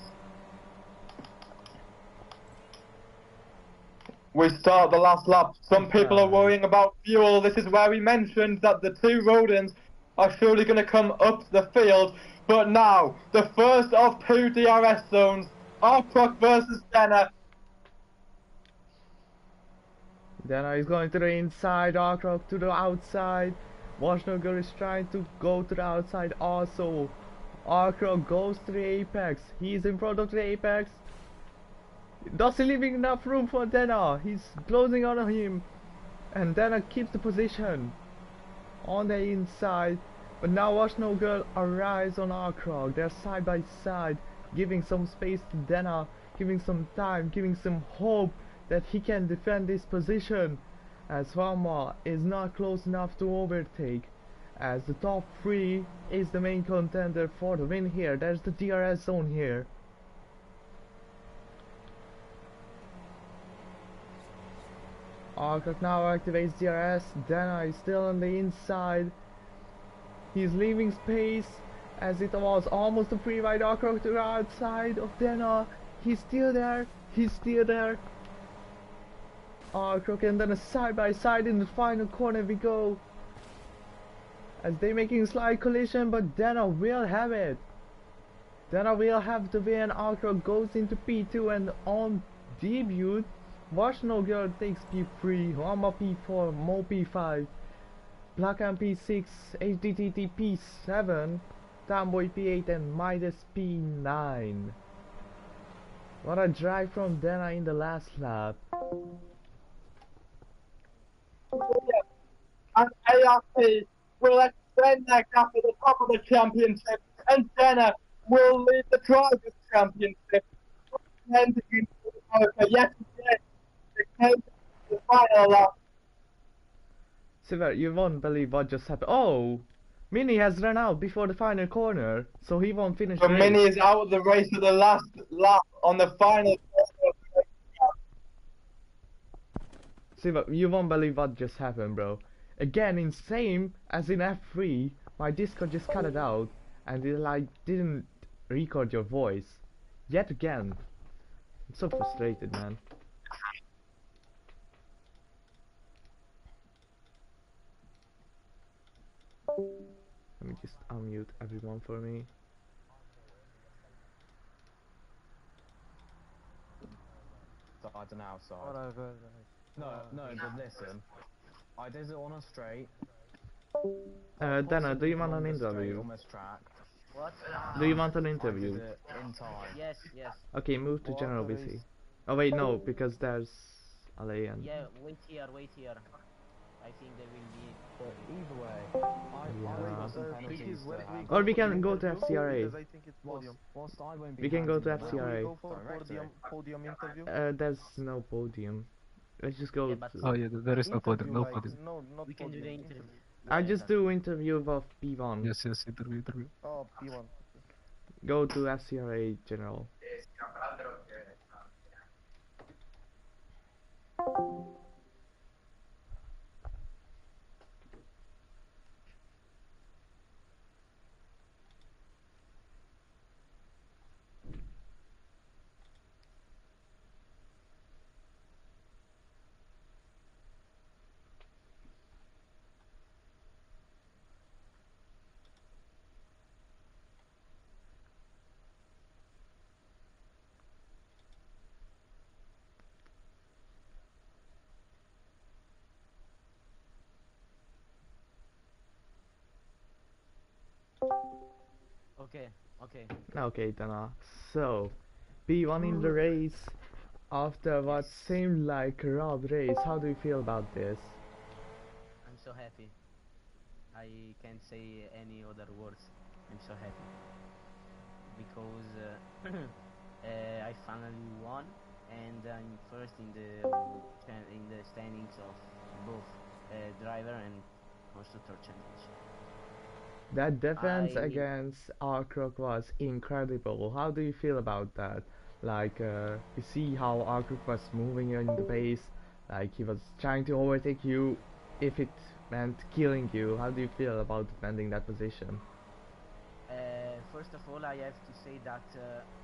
We start the last lap. Some people are worrying about fuel. This is where we mentioned that the 2 rodents are surely going to come up the field. But now, the first of 2 DRS zones. Arcroc versus Denner. Denner is going to the inside, Arcroc to the outside. Washnogger is trying to go to the outside also. Arcroc goes to the apex. He's in front of the apex. Doesn't leaving enough room for Denner. He's closing on him. And Denner keeps the position on the inside. But now Washnogger arrives on Arcroc. They're side by side, giving some space to Denner, giving some time, giving some hope that he can defend this position. As Rama is not close enough to overtake. As the top 3 is the main contender for the win here. There's the DRS zone here. Arcroc now activates DRS. Denner is still on the inside. He's leaving space as it was almost a free ride. Arcroc to the outside of Denner. He's still there. He's still there. Arcroc and then a side by side in the final corner we go. As they making a slight collision, but Denner will have it. Denner will have the win. Arcroc goes into P2 and on debut, Washnogger takes P3, Rama P4, Mo P5, Blackhand P6, HDTT P7, Townboy P8 and Midas P9. What a drive from Denner in the last lap. And ARP will extend their gap at the top of the championship, and Denner will lead the Drivers' Championship. And yet again, the final lap. Siver, you won't believe what just happened. Oh! Mini has run out before the final corner, so he won't finish So the race. Mini is out of the race at the last lap on the final corner. Siver, you won't believe what just happened, bro. Again, in same as in F3, my Discord just cut it out, and it like didn't record your voice. Yet again. I'm so frustrated, man. Let me just unmute everyone for me. Side and outside. Whatever. No, but listen. I did it on a straight. Dana, do you want an On the straight interview? on this track. What? Do you want an I interview? did it in time. Yes, yes. Okay, move to What General race? BC. Oh wait, no, because there's Ale and... Yeah, wait here, wait here. I think they will be. But either way, I Yeah. got some penalties to have. Or we can go to FCRA. Because I think it's podium. Whilst I won't be We can go to handing them out FCRA. Go for directly. podium interview. There's no podium. Let's just go Yeah, but- to... Oh yeah, there is no podium, no Interview, like, podium. No, not We can do the podium. interview. I just do interview of P1. Yes, interview. Oh, P1. Go to FCRA General. Okay, okay. Okay, Dana. So, P1 in the race after what Yes. seemed like a robbed race. How do you feel about this? I'm so happy. I can't say any other words. I'm so happy because I finally won, and I'm first in the standings of both driver and constructor championship. That defense I against Arkrook was incredible. How do you feel about that? Like, you see how Arkrook was moving in the base, like he was trying to overtake you if it meant killing you. How do you feel about defending that position? First of all, I have to say that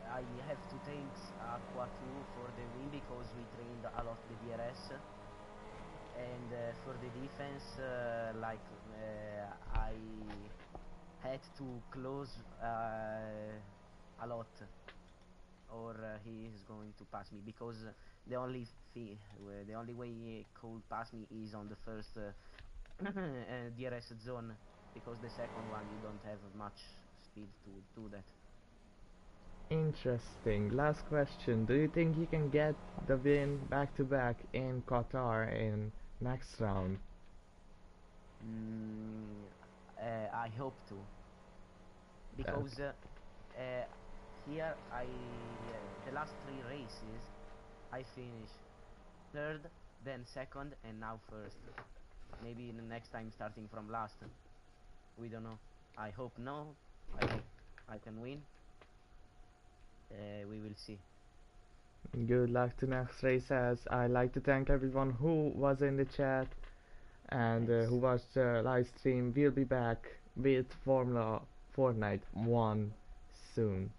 I have to thank Aqua 2 for the win because we trained a lot the DRS, and for the defense, I had to close a lot, or he is going to pass me because the only the only way he could pass me is on the first DRS zone, because the second one you don't have much speed to do that. Interesting. Last question. Do you think you can get the win back to back in Qatar in next round? I hope to, because here the last 3 races I finished third, then second, and now first. Maybe in the next time starting from last. We don't know. I hope no. I hope I can win. We will see. Good luck to next races. I'd like to thank everyone who was in the chat and who watched the live stream. We'll be back with Formula Fortnite 1 soon.